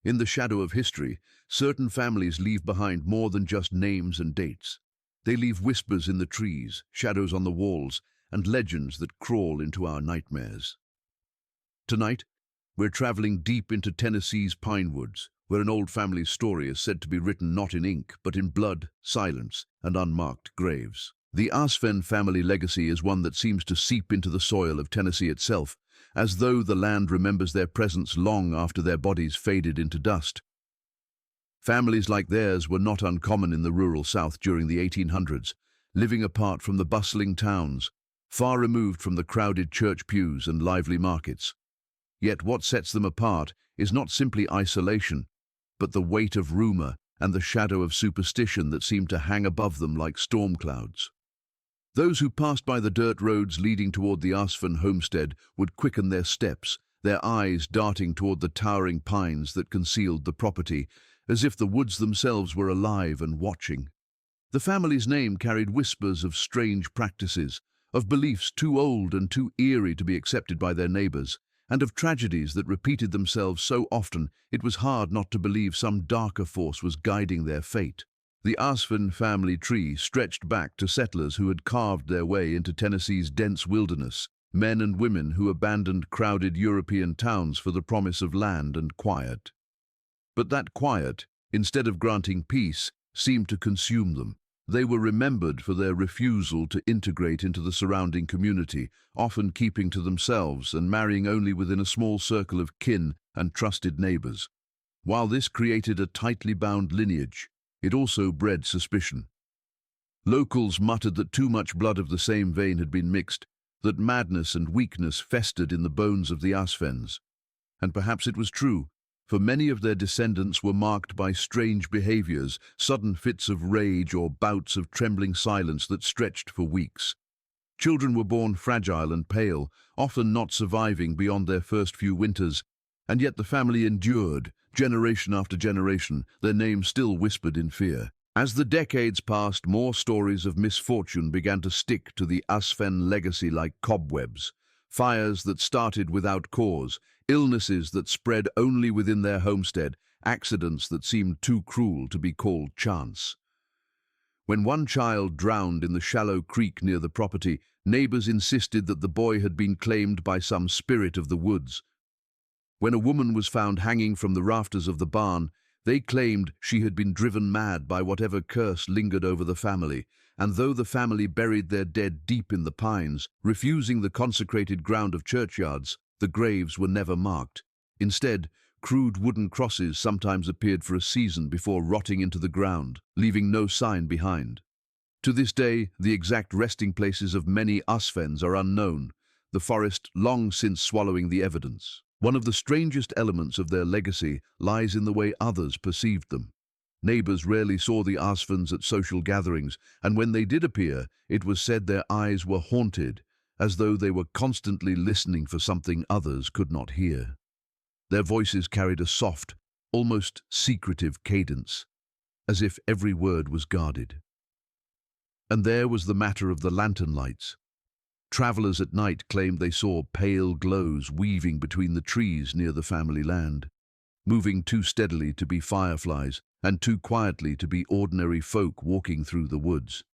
In the shadow of history, certain families leave behind more than just names and dates. They leave whispers in the trees, shadows on the walls, and legends that crawl into our nightmares. Tonight, we're traveling deep into Tennessee's pine woods, where an old family story is said to be written not in ink, but in blood, silence, and unmarked graves. The Ahsfen family legacy is one that seems to seep into the soil of Tennessee itself, as though the land remembers their presence long after their bodies faded into dust. Families like theirs were not uncommon in the rural South during the 1800s, living apart from the bustling towns, far removed from the crowded church pews and lively markets. Yet what sets them apart is not simply isolation, but the weight of rumor and the shadow of superstition that seemed to hang above them like storm clouds. Those who passed by the dirt roads leading toward the Ahsfen homestead would quicken their steps, their eyes darting toward the towering pines that concealed the property, as if the woods themselves were alive and watching. The family's name carried whispers of strange practices, of beliefs too old and too eerie to be accepted by their neighbors, and of tragedies that repeated themselves so often it was hard not to believe some darker force was guiding their fate. The Ahsfen family tree stretched back to settlers who had carved their way into Tennessee's dense wilderness, men and women who abandoned crowded European towns for the promise of land and quiet. But that quiet, instead of granting peace, seemed to consume them. They were remembered for their refusal to integrate into the surrounding community, often keeping to themselves and marrying only within a small circle of kin and trusted neighbors. While this created a tightly bound lineage, it also bred suspicion. Locals muttered that too much blood of the same vein had been mixed, that madness and weakness festered in the bones of the Ahsfens. And perhaps it was true, for many of their descendants were marked by strange behaviors, sudden fits of rage or bouts of trembling silence that stretched for weeks. Children were born fragile and pale, often not surviving beyond their first few winters, and yet the family endured, generation after generation, their names still whispered in fear. As the decades passed, more stories of misfortune began to stick to the Ahsfen legacy like cobwebs. Fires that started without cause, illnesses that spread only within their homestead, accidents that seemed too cruel to be called chance. When one child drowned in the shallow creek near the property, neighbors insisted that the boy had been claimed by some spirit of the woods. When a woman was found hanging from the rafters of the barn, they claimed she had been driven mad by whatever curse lingered over the family, and though the family buried their dead deep in the pines, refusing the consecrated ground of churchyards, the graves were never marked. Instead, crude wooden crosses sometimes appeared for a season before rotting into the ground, leaving no sign behind. To this day, the exact resting places of many Ahsfens are unknown, the forest long since swallowing the evidence. One of the strangest elements of their legacy lies in the way others perceived them. Neighbors rarely saw the Ahsfens at social gatherings, and when they did appear, it was said their eyes were haunted, as though they were constantly listening for something others could not hear. Their voices carried a soft, almost secretive cadence, as if every word was guarded. And there was the matter of the lantern lights. Travelers at night claimed they saw pale glows weaving between the trees near the family land, moving too steadily to be fireflies and too quietly to be ordinary folk walking through the woods.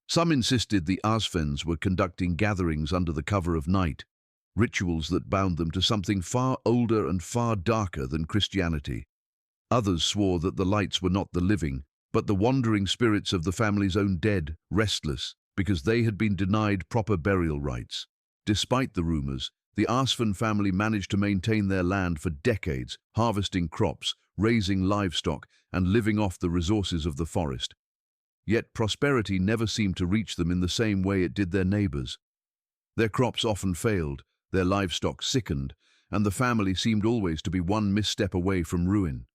Some insisted the Ahsfens were conducting gatherings under the cover of night, rituals that bound them to something far older and far darker than Christianity. Others swore that the lights were not the living, but the wandering spirits of the family's own dead, restless, because they had been denied proper burial rites. Despite the rumors, the Ahsfen family managed to maintain their land for decades, harvesting crops, raising livestock, and living off the resources of the forest. Yet prosperity never seemed to reach them in the same way it did their neighbors. Their crops often failed, their livestock sickened, and the family seemed always to be one misstep away from ruin.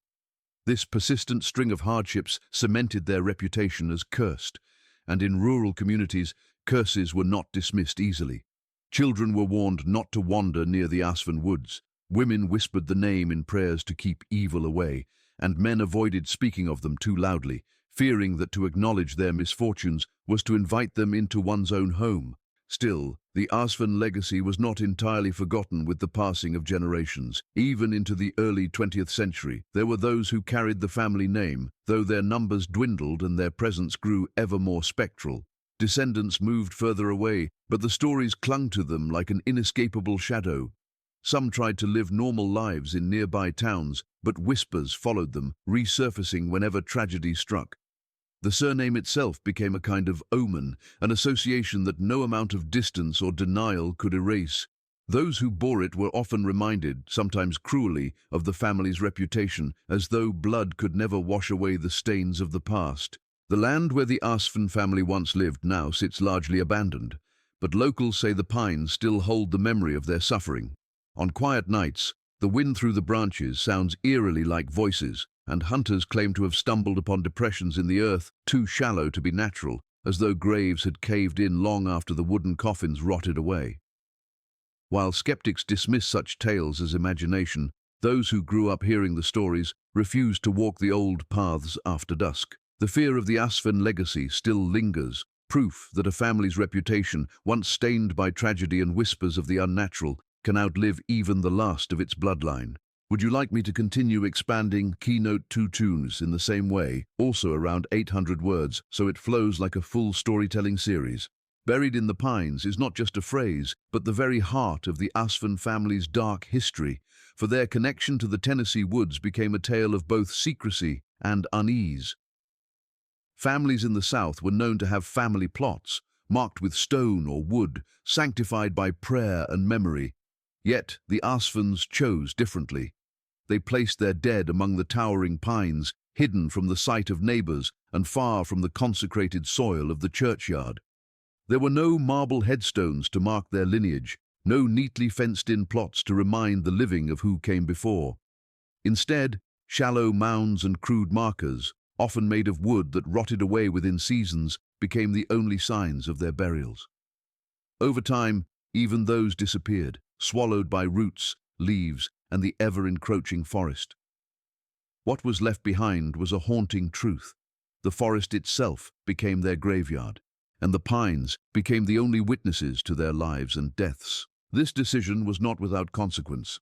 This persistent string of hardships cemented their reputation as cursed, and in rural communities, curses were not dismissed easily. Children were warned not to wander near the Ahsfen woods, women whispered the name in prayers to keep evil away, and men avoided speaking of them too loudly, fearing that to acknowledge their misfortunes was to invite them into one's own home. Still, the Ahsfen legacy was not entirely forgotten with the passing of generations. Even into the early 20th century, there were those who carried the family name, though their numbers dwindled and their presence grew ever more spectral. Descendants moved further away, but the stories clung to them like an inescapable shadow. Some tried to live normal lives in nearby towns, but whispers followed them, resurfacing whenever tragedy struck. The surname itself became a kind of omen, an association that no amount of distance or denial could erase. Those who bore it were often reminded, sometimes cruelly, of the family's reputation, as though blood could never wash away the stains of the past. The land where the Ahsfen family once lived now sits largely abandoned, but locals say the pines still hold the memory of their suffering. On quiet nights, the wind through the branches sounds eerily like voices, and hunters claim to have stumbled upon depressions in the earth too shallow to be natural, as though graves had caved in long after the wooden coffins rotted away. While skeptics dismiss such tales as imagination, those who grew up hearing the stories refuse to walk the old paths after dusk. The fear of the Ahsfen legacy still lingers, proof that a family's reputation, once stained by tragedy and whispers of the unnatural, can outlive even the last of its bloodline. Would you like me to continue expanding Keynote 2 tunes in the same way, also around 800 words, so it flows like a full storytelling series? Buried in the Pines is not just a phrase, but the very heart of the Ahsfen family's dark history, for their connection to the Tennessee woods became a tale of both secrecy and unease. Families in the South were known to have family plots, marked with stone or wood, sanctified by prayer and memory. Yet the Ahsfens chose differently. They placed their dead among the towering pines, hidden from the sight of neighbors and far from the consecrated soil of the churchyard. There were no marble headstones to mark their lineage, no neatly fenced-in plots to remind the living of who came before. Instead, shallow mounds and crude markers, often made of wood that rotted away within seasons, became the only signs of their burials. Over time, even those disappeared, swallowed by roots, leaves, and the ever-encroaching forest. What was left behind was a haunting truth. The forest itself became their graveyard, and the pines became the only witnesses to their lives and deaths. This decision was not without consequence.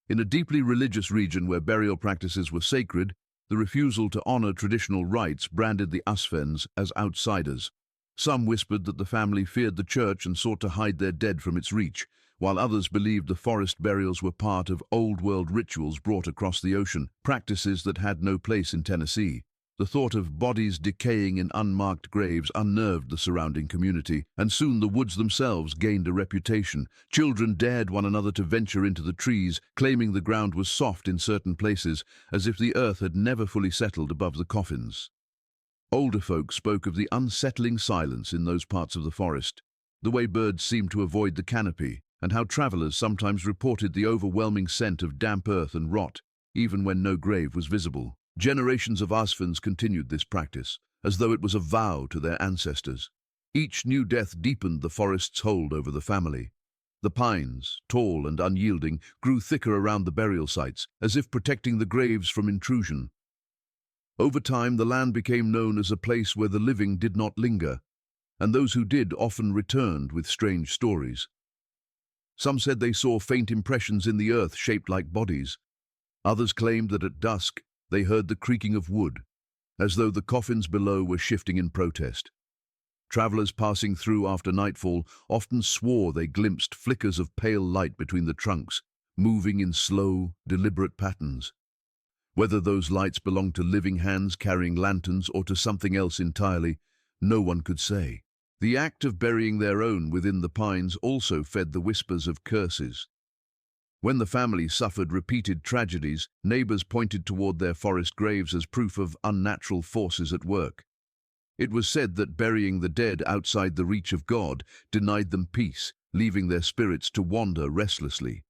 In a deeply religious region where burial practices were sacred, the refusal to honor traditional rites branded the Ahsfens as outsiders. Some whispered that the family feared the church and sought to hide their dead from its reach, while others believed the forest burials were part of old-world rituals brought across the ocean, practices that had no place in Tennessee. The thought of bodies decaying in unmarked graves unnerved the surrounding community, and soon the woods themselves gained a reputation. Children dared one another to venture into the trees, claiming the ground was soft in certain places, as if the earth had never fully settled above the coffins. Older folk spoke of the unsettling silence in those parts of the forest, the way birds seemed to avoid the canopy, and how travelers sometimes reported the overwhelming scent of damp earth and rot, even when no grave was visible. Generations of Ahsfens continued this practice, as though it was a vow to their ancestors. Each new death deepened the forest's hold over the family. The pines, tall and unyielding, grew thicker around the burial sites, as if protecting the graves from intrusion. Over time, the land became known as a place where the living did not linger, and those who did often returned with strange stories. Some said they saw faint impressions in the earth shaped like bodies. Others claimed that at dusk they heard the creaking of wood, as though the coffins below were shifting in protest. Travelers passing through after nightfall often swore they glimpsed flickers of pale light between the trunks, moving in slow, deliberate patterns. Whether those lights belonged to living hands carrying lanterns or to something else entirely, no one could say. The act of burying their own within the pines also fed the whispers of curses. When the family suffered repeated tragedies, neighbors pointed toward their forest graves as proof of unnatural forces at work. It was said that burying the dead outside the reach of God denied them peace, leaving their spirits to wander restlessly.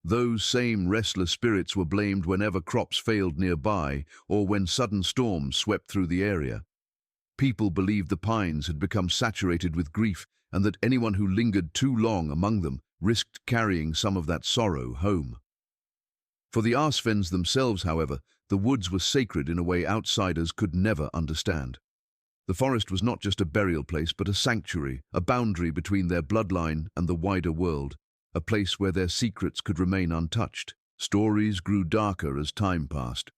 Those same restless spirits were blamed whenever crops failed nearby or when sudden storms swept through the area. People believed the pines had become saturated with grief and that anyone who lingered too long among them risked carrying some of that sorrow home. For the Ahsfens themselves, however, the woods were sacred in a way outsiders could never understand. The forest was not just a burial place, but a sanctuary, a boundary between their bloodline and the wider world, a place where their secrets could remain untouched. Stories grew darker as time passed.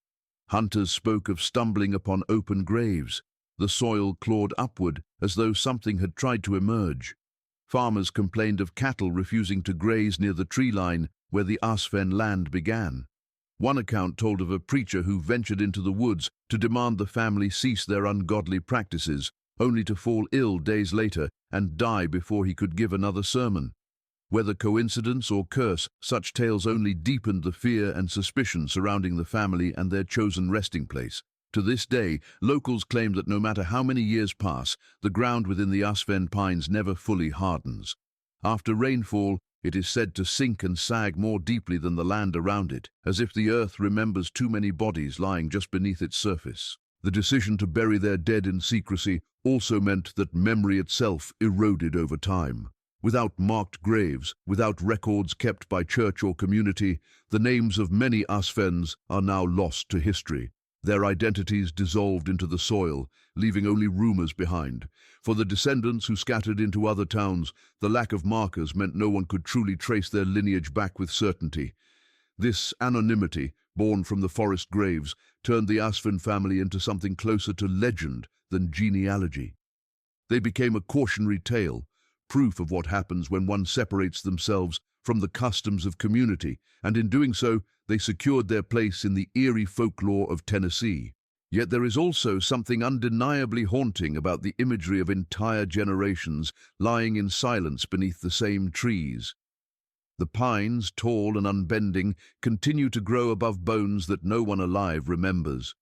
Hunters spoke of stumbling upon open graves. The soil clawed upward as though something had tried to emerge. Farmers complained of cattle refusing to graze near the tree line where the Ahsfen land began. One account told of a preacher who ventured into the woods to demand the family cease their ungodly practices, only to fall ill days later and die before he could give another sermon. Whether coincidence or curse, such tales only deepened the fear and suspicion surrounding the family and their chosen resting place. To this day, locals claim that no matter how many years pass, the ground within the Ahsfen pines never fully hardens. After rainfall, it is said to sink and sag more deeply than the land around it, as if the earth remembers too many bodies lying just beneath its surface. The decision to bury their dead in secrecy also meant that memory itself eroded over time. Without marked graves, without records kept by church or community, the names of many Ahsfens are now lost to history. Their identities dissolved into the soil, leaving only rumors behind. For the descendants who scattered into other towns, the lack of markers meant no one could truly trace their lineage back with certainty. This anonymity, born from the forest graves, turned the Ahsfen family into something closer to legend than genealogy. They became a cautionary tale, proof of what happens when one separates themselves from the customs of community, and in doing so, they secured their place in the eerie folklore of Tennessee. Yet there is also something undeniably haunting about the imagery of entire generations lying in silence beneath the same trees. The pines, tall and unbending, continue to grow above bones that no one alive remembers.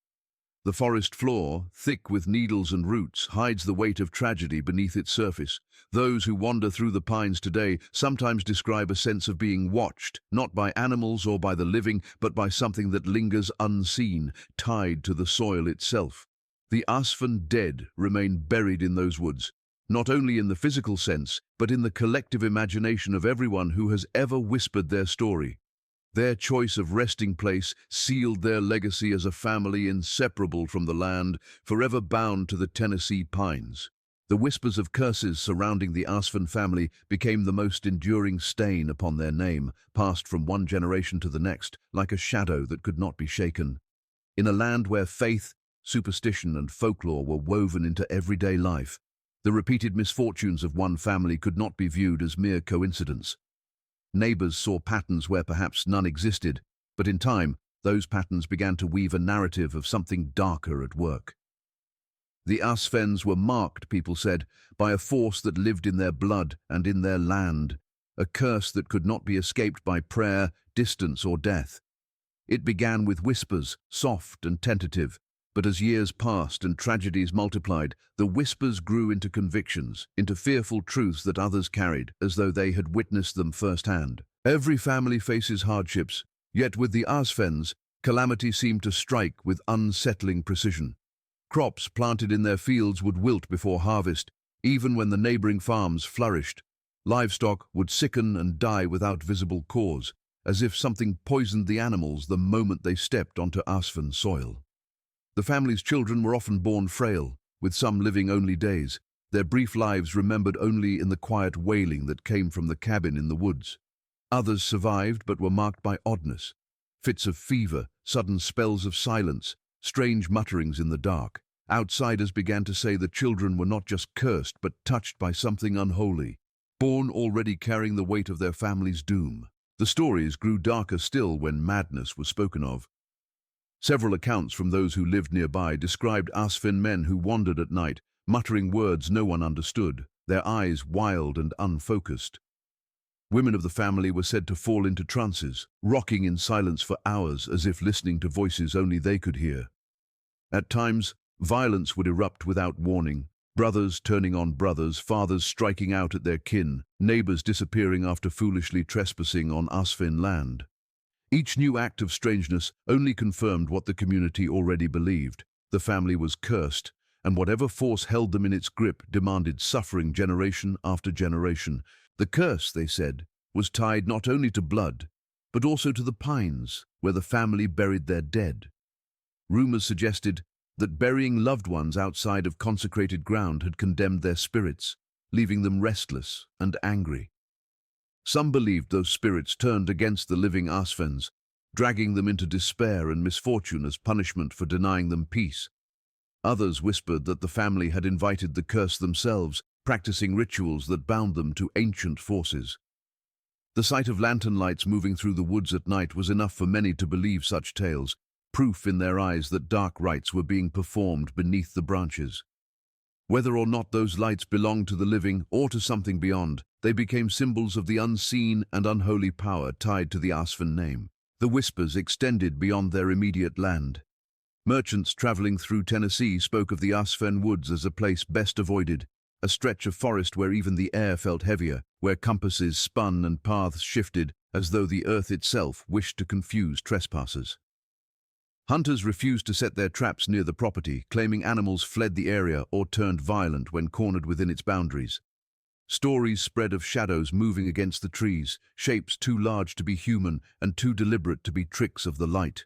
The forest floor, thick with needles and roots, hides the weight of tragedy beneath its surface. Those who wander through the pines today sometimes describe a sense of being watched, not by animals or by the living, but by something that lingers unseen, tied to the soil itself. The Ahsfen dead remain buried in those woods, not only in the physical sense, but in the collective imagination of everyone who has ever whispered their story. Their choice of resting place sealed their legacy as a family inseparable from the land, forever bound to the Tennessee pines. The whispers of curses surrounding the Ahsfen family became the most enduring stain upon their name, passed from one generation to the next, like a shadow that could not be shaken. In a land where faith, superstition, and folklore were woven into everyday life, the repeated misfortunes of one family could not be viewed as mere coincidence. Neighbors saw patterns where perhaps none existed, but in time, those patterns began to weave a narrative of something darker at work. The Ahsfens were marked, people said, by a force that lived in their blood and in their land, a curse that could not be escaped by prayer, distance, or death. It began with whispers, soft and tentative, but as years passed and tragedies multiplied, the whispers grew into convictions, into fearful truths that others carried, as though they had witnessed them firsthand. Every family faces hardships, yet with the Ahsfens, calamity seemed to strike with unsettling precision. Crops planted in their fields would wilt before harvest, even when the neighboring farms flourished. Livestock would sicken and die without visible cause, as if something poisoned the animals the moment they stepped onto Ahsfen soil. The family's children were often born frail, with some living only days, their brief lives remembered only in the quiet wailing that came from the cabin in the woods. Others survived but were marked by oddness, fits of fever, sudden spells of silence, strange mutterings in the dark. Outsiders began to say the children were not just cursed but touched by something unholy, born already carrying the weight of their family's doom. The stories grew darker still when madness was spoken of. Several accounts from those who lived nearby described Ahsfen men who wandered at night, muttering words no one understood, their eyes wild and unfocused. Women of the family were said to fall into trances, rocking in silence for hours as if listening to voices only they could hear. At times, violence would erupt without warning, brothers turning on brothers, fathers striking out at their kin, neighbors disappearing after foolishly trespassing on Ahsfen land. Each new act of strangeness only confirmed what the community already believed. The family was cursed, and whatever force held them in its grip demanded suffering generation after generation. The curse, they said, was tied not only to blood, but also to the pines, where the family buried their dead. Rumors suggested that burying loved ones outside of consecrated ground had condemned their spirits, leaving them restless and angry. Some believed those spirits turned against the living Ahsfens, dragging them into despair and misfortune as punishment for denying them peace. Others whispered that the family had invited the curse themselves, practicing rituals that bound them to ancient forces. The sight of lantern lights moving through the woods at night was enough for many to believe such tales, proof in their eyes that dark rites were being performed beneath the branches. Whether or not those lights belonged to the living or to something beyond, they became symbols of the unseen and unholy power tied to the Ahsfen name. The whispers extended beyond their immediate land. Merchants traveling through Tennessee spoke of the Ahsfen woods as a place best avoided, a stretch of forest where even the air felt heavier, where compasses spun and paths shifted as though the earth itself wished to confuse trespassers. Hunters refused to set their traps near the property, claiming animals fled the area or turned violent when cornered within its boundaries. Stories spread of shadows moving against the trees, shapes too large to be human and too deliberate to be tricks of the light.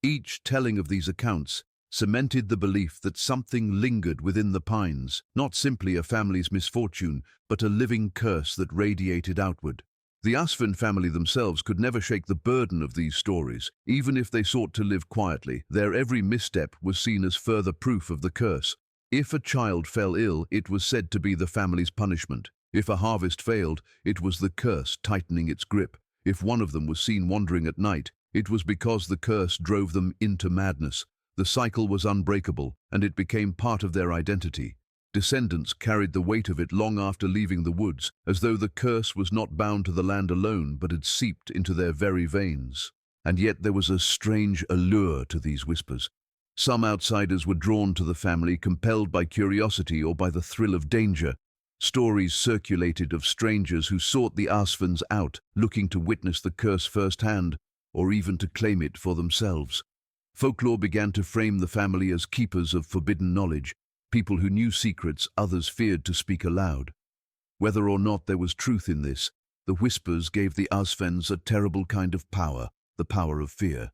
Each telling of these accounts cemented the belief that something lingered within the pines, not simply a family's misfortune, but a living curse that radiated outward. The Ahsfen family themselves could never shake the burden of these stories. Even if they sought to live quietly, their every misstep was seen as further proof of the curse. If a child fell ill, it was said to be the family's punishment. If a harvest failed, it was the curse tightening its grip. If one of them was seen wandering at night, it was because the curse drove them into madness. The cycle was unbreakable, and it became part of their identity. Descendants carried the weight of it long after leaving the woods, as though the curse was not bound to the land alone but had seeped into their very veins. And yet there was a strange allure to these whispers. Some outsiders were drawn to the family, compelled by curiosity or by the thrill of danger. Stories circulated of strangers who sought the Ahsfens out, looking to witness the curse firsthand, or even to claim it for themselves. Folklore began to frame the family as keepers of forbidden knowledge, people who knew secrets others feared to speak aloud. Whether or not there was truth in this, the whispers gave the Ahsfens a terrible kind of power, the power of fear.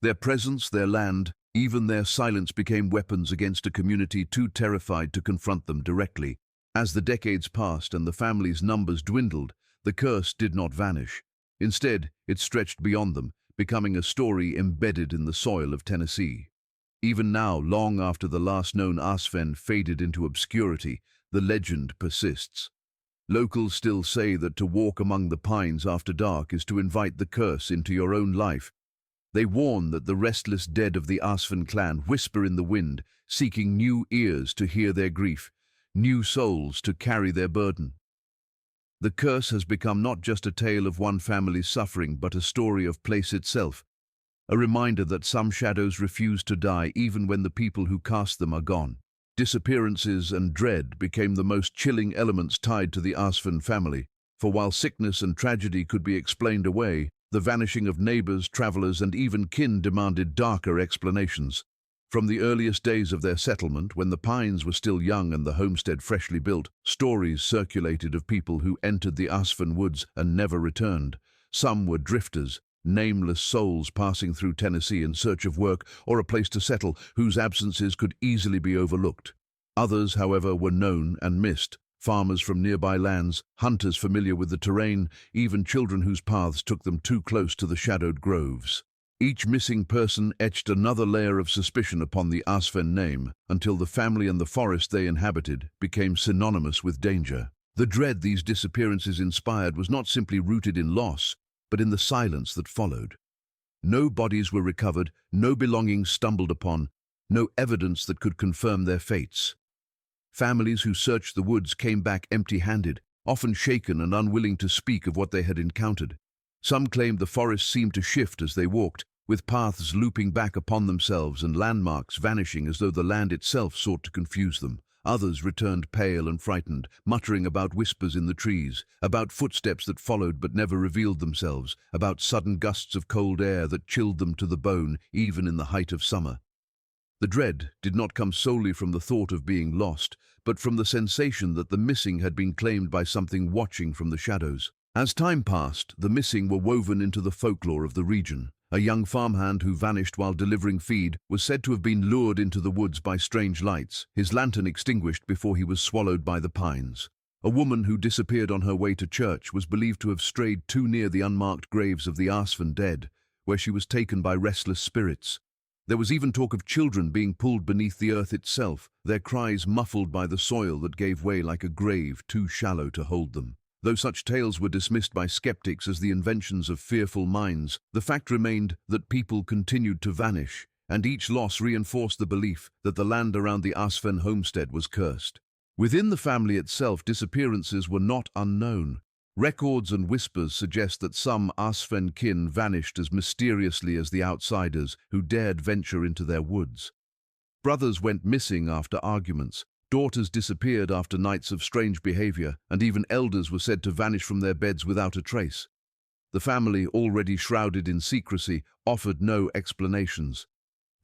Their presence, their land, even their silence became weapons against a community too terrified to confront them directly. As the decades passed and the family's numbers dwindled, the curse did not vanish. Instead, it stretched beyond them, becoming a story embedded in the soil of Tennessee. Even now, long after the last known Ahsfen faded into obscurity, the legend persists. Locals still say that to walk among the pines after dark is to invite the curse into your own life. They warn that the restless dead of the Ahsfen clan whisper in the wind, seeking new ears to hear their grief, new souls to carry their burden. The curse has become not just a tale of one family's suffering, but a story of place itself, a reminder that some shadows refuse to die even when the people who cast them are gone. Disappearances and dread became the most chilling elements tied to the Ahsfen family, for while sickness and tragedy could be explained away, the vanishing of neighbors, travelers, and even kin demanded darker explanations. From the earliest days of their settlement, when the pines were still young and the homestead freshly built, stories circulated of people who entered the Ahsfen woods and never returned. Some were drifters, nameless souls passing through Tennessee in search of work or a place to settle, whose absences could easily be overlooked. Others, however, were known and missed. Farmers from nearby lands, hunters familiar with the terrain, even children whose paths took them too close to the shadowed groves. Each missing person etched another layer of suspicion upon the Ahsfen name, until the family and the forest they inhabited became synonymous with danger. The dread these disappearances inspired was not simply rooted in loss, but in the silence that followed. No bodies were recovered, no belongings stumbled upon, no evidence that could confirm their fates. Families who searched the woods came back empty-handed, often shaken and unwilling to speak of what they had encountered. Some claimed the forest seemed to shift as they walked, with paths looping back upon themselves and landmarks vanishing as though the land itself sought to confuse them. Others returned pale and frightened, muttering about whispers in the trees, about footsteps that followed but never revealed themselves, about sudden gusts of cold air that chilled them to the bone, even in the height of summer. The dread did not come solely from the thought of being lost, but from the sensation that the missing had been claimed by something watching from the shadows. As time passed, the missing were woven into the folklore of the region. A young farmhand who vanished while delivering feed was said to have been lured into the woods by strange lights, his lantern extinguished before he was swallowed by the pines. A woman who disappeared on her way to church was believed to have strayed too near the unmarked graves of the Ahsfen dead, where she was taken by restless spirits. There was even talk of children being pulled beneath the earth itself, their cries muffled by the soil that gave way like a grave too shallow to hold them. Though such tales were dismissed by skeptics as the inventions of fearful minds, the fact remained that people continued to vanish, and each loss reinforced the belief that the land around the Ahsfen homestead was cursed. Within the family itself, disappearances were not unknown. Records and whispers suggest that some Ahsfen kin vanished as mysteriously as the outsiders who dared venture into their woods. Brothers went missing after arguments, daughters disappeared after nights of strange behavior, and even elders were said to vanish from their beds without a trace. The family, already shrouded in secrecy, offered no explanations.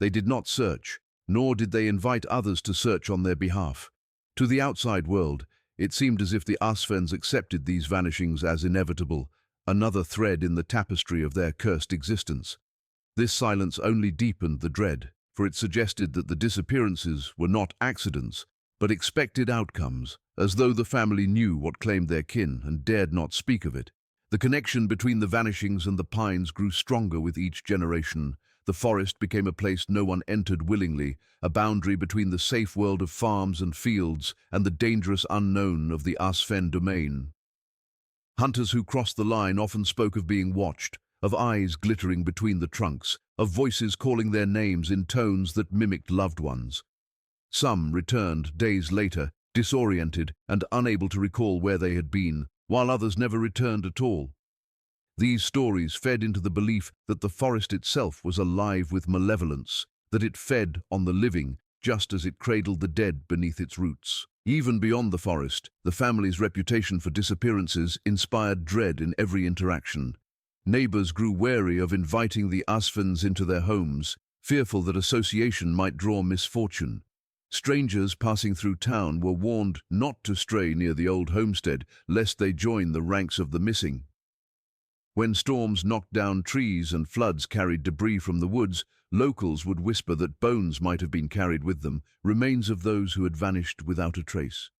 They did not search, nor did they invite others to search on their behalf. To the outside world, it seemed as if the Ahsfens accepted these vanishings as inevitable, another thread in the tapestry of their cursed existence. This silence only deepened the dread, for it suggested that the disappearances were not accidents, but expected outcomes, as though the family knew what claimed their kin and dared not speak of it. The connection between the vanishings and the pines grew stronger with each generation. The forest became a place no one entered willingly, a boundary between the safe world of farms and fields and the dangerous unknown of the Ahsfen domain. Hunters who crossed the line often spoke of being watched, of eyes glittering between the trunks, of voices calling their names in tones that mimicked loved ones. Some returned days later, disoriented and unable to recall where they had been, while others never returned at all. These stories fed into the belief that the forest itself was alive with malevolence, that it fed on the living just as it cradled the dead beneath its roots. Even beyond the forest, the family's reputation for disappearances inspired dread in every interaction. Neighbors grew wary of inviting the Ahsfens into their homes, fearful that association might draw misfortune. Strangers passing through town were warned not to stray near the old homestead, lest they join the ranks of the missing. When storms knocked down trees and floods carried debris from the woods, locals would whisper that bones might have been carried with them, remains of those who had vanished without a trace.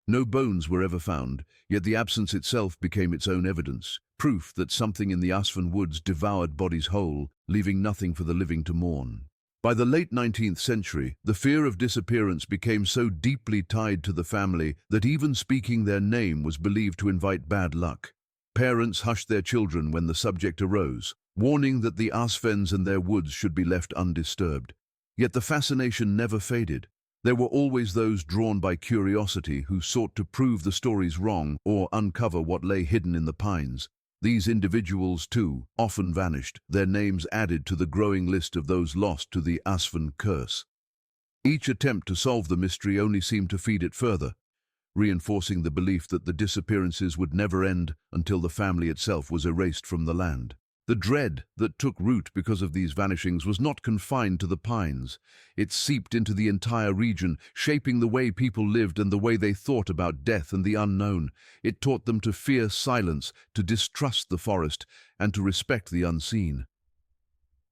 No bones were ever found, yet the absence itself became its own evidence, proof that something in the Ahsfen woods devoured bodies whole, leaving nothing for the living to mourn. By the late 19th century, the fear of disappearance became so deeply tied to the family that even speaking their name was believed to invite bad luck. Parents hushed their children when the subject arose, warning that the Ahsfens and their woods should be left undisturbed. Yet the fascination never faded. There were always those drawn by curiosity who sought to prove the stories wrong or uncover what lay hidden in the pines. These individuals, too, often vanished, their names added to the growing list of those lost to the Ahsfen curse. Each attempt to solve the mystery only seemed to feed it further, reinforcing the belief that the disappearances would never end until the family itself was erased from the land. The dread that took root because of these vanishings was not confined to the pines. It seeped into the entire region, shaping the way people lived and the way they thought about death and the unknown. It taught them to fear silence, to distrust the forest, and to respect the unseen.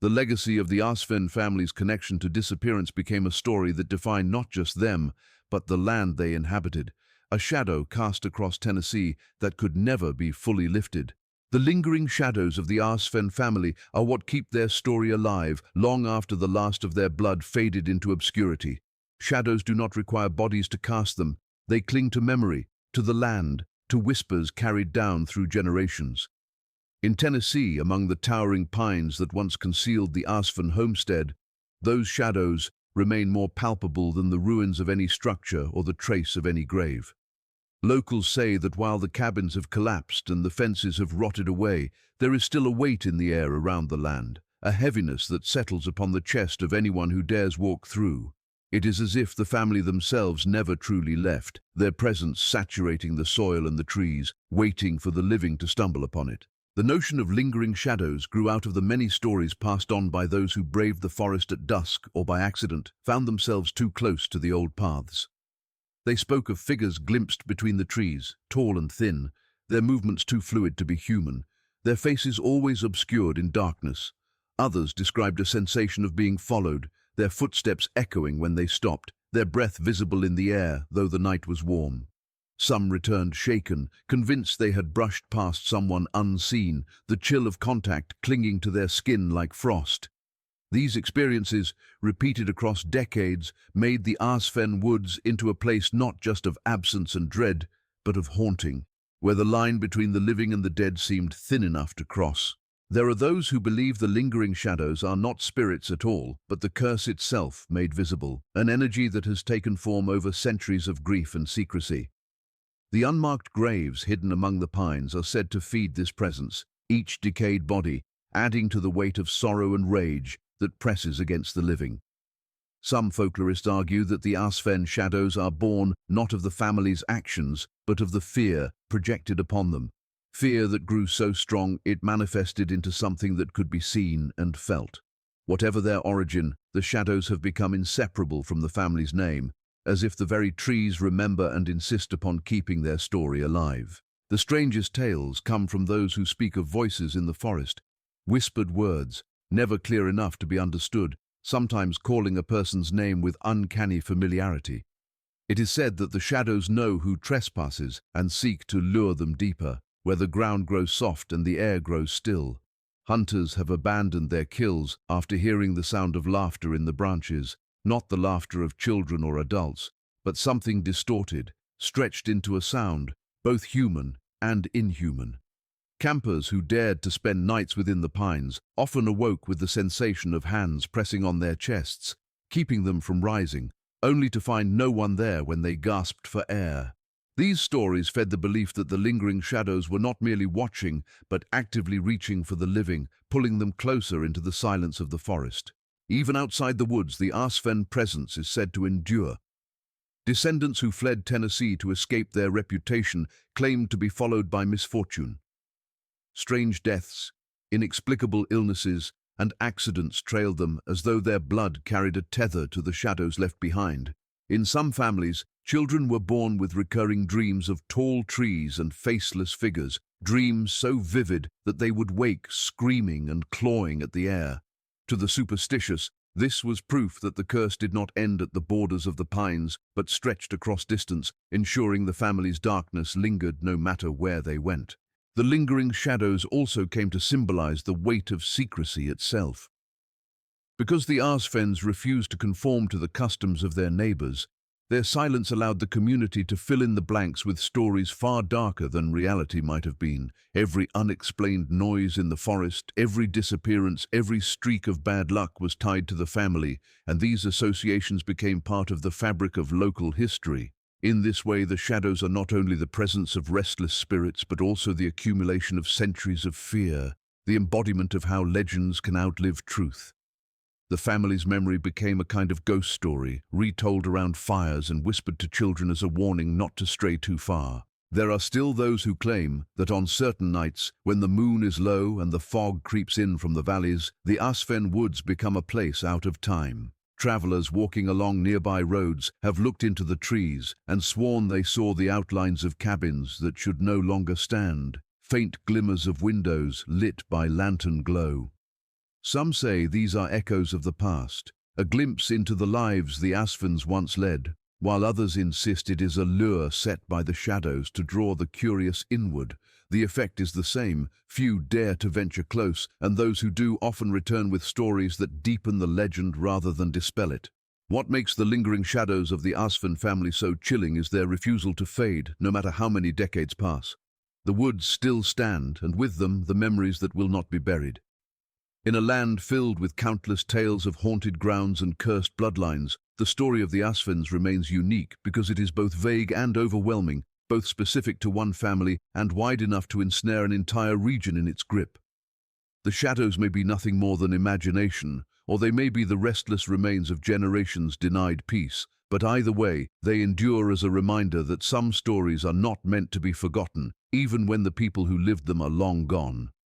The legacy of the Ahsfen family's connection to disappearance became a story that defined not just them, but the land they inhabited, a shadow cast across Tennessee that could never be fully lifted. The lingering shadows of the Ahsfen family are what keep their story alive long after the last of their blood faded into obscurity. Shadows do not require bodies to cast them. They cling to memory, to the land, to whispers carried down through generations. In Tennessee, among the towering pines that once concealed the Ahsfen homestead, those shadows remain more palpable than the ruins of any structure or the trace of any grave. Locals say that while the cabins have collapsed and the fences have rotted away, there is still a weight in the air around the land, a heaviness that settles upon the chest of anyone who dares walk through. It is as if the family themselves never truly left, their presence saturating the soil and the trees, waiting for the living to stumble upon it. The notion of lingering shadows grew out of the many stories passed on by those who braved the forest at dusk or by accident found themselves too close to the old paths. They spoke of figures glimpsed between the trees, tall and thin, their movements too fluid to be human, their faces always obscured in darkness. Others described a sensation of being followed, their footsteps echoing when they stopped, their breath visible in the air, though the night was warm. Some returned shaken, convinced they had brushed past someone unseen, the chill of contact clinging to their skin like frost. These experiences, repeated across decades, made the Ahsfen woods into a place not just of absence and dread, but of haunting, where the line between the living and the dead seemed thin enough to cross. There are those who believe the lingering shadows are not spirits at all, but the curse itself made visible, an energy that has taken form over centuries of grief and secrecy. The unmarked graves hidden among the pines are said to feed this presence, each decayed body adding to the weight of sorrow and rage that presses against the living. Some folklorists argue that the Ahsfen shadows are born not of the family's actions, but of the fear projected upon them. Fear that grew so strong it manifested into something that could be seen and felt. Whatever their origin, the shadows have become inseparable from the family's name, as if the very trees remember and insist upon keeping their story alive. The strangest tales come from those who speak of voices in the forest, whispered words, never clear enough to be understood, sometimes calling a person's name with uncanny familiarity. It is said that the shadows know who trespasses and seek to lure them deeper, where the ground grows soft and the air grows still. Hunters have abandoned their kills after hearing the sound of laughter in the branches, not the laughter of children or adults, but something distorted, stretched into a sound, both human and inhuman. Campers who dared to spend nights within the pines often awoke with the sensation of hands pressing on their chests, keeping them from rising, only to find no one there when they gasped for air. These stories fed the belief that the lingering shadows were not merely watching, but actively reaching for the living, pulling them closer into the silence of the forest. Even outside the woods, the Ahsfen presence is said to endure. Descendants who fled Tennessee to escape their reputation claimed to be followed by misfortune. Strange deaths, inexplicable illnesses, and accidents trailed them as though their blood carried a tether to the shadows left behind. In some families, children were born with recurring dreams of tall trees and faceless figures, dreams so vivid that they would wake screaming and clawing at the air. To the superstitious, this was proof that the curse did not end at the borders of the pines, but stretched across distance, ensuring the family's darkness lingered no matter where they went. The lingering shadows also came to symbolize the weight of secrecy itself. Because the Ahsfens refused to conform to the customs of their neighbors, their silence allowed the community to fill in the blanks with stories far darker than reality might have been. Every unexplained noise in the forest, every disappearance, every streak of bad luck was tied to the family, and these associations became part of the fabric of local history. In this way, the shadows are not only the presence of restless spirits, but also the accumulation of centuries of fear, the embodiment of how legends can outlive truth. The family's memory became a kind of ghost story, retold around fires and whispered to children as a warning not to stray too far. There are still those who claim that on certain nights, when the moon is low and the fog creeps in from the valleys, the Ahsfen woods become a place out of time. Travelers walking along nearby roads have looked into the trees and sworn they saw the outlines of cabins that should no longer stand, faint glimmers of windows lit by lantern glow. Some say these are echoes of the past, a glimpse into the lives the Ahsfens once led, while others insist it is a lure set by the shadows to draw the curious inward. The effect is the same: few dare to venture close, and those who do often return with stories that deepen the legend rather than dispel it. What makes the lingering shadows of the Ahsfen family so chilling is their refusal to fade, no matter how many decades pass. The woods still stand, and with them the memories that will not be buried. In a land filled with countless tales of haunted grounds and cursed bloodlines, the story of the Ahsfens remains unique because it is both vague and overwhelming, both specific to one family and wide enough to ensnare an entire region in its grip. The shadows may be nothing more than imagination, or they may be the restless remains of generations denied peace, but either way, they endure as a reminder that some stories are not meant to be forgotten, even when the people who lived them are long gone.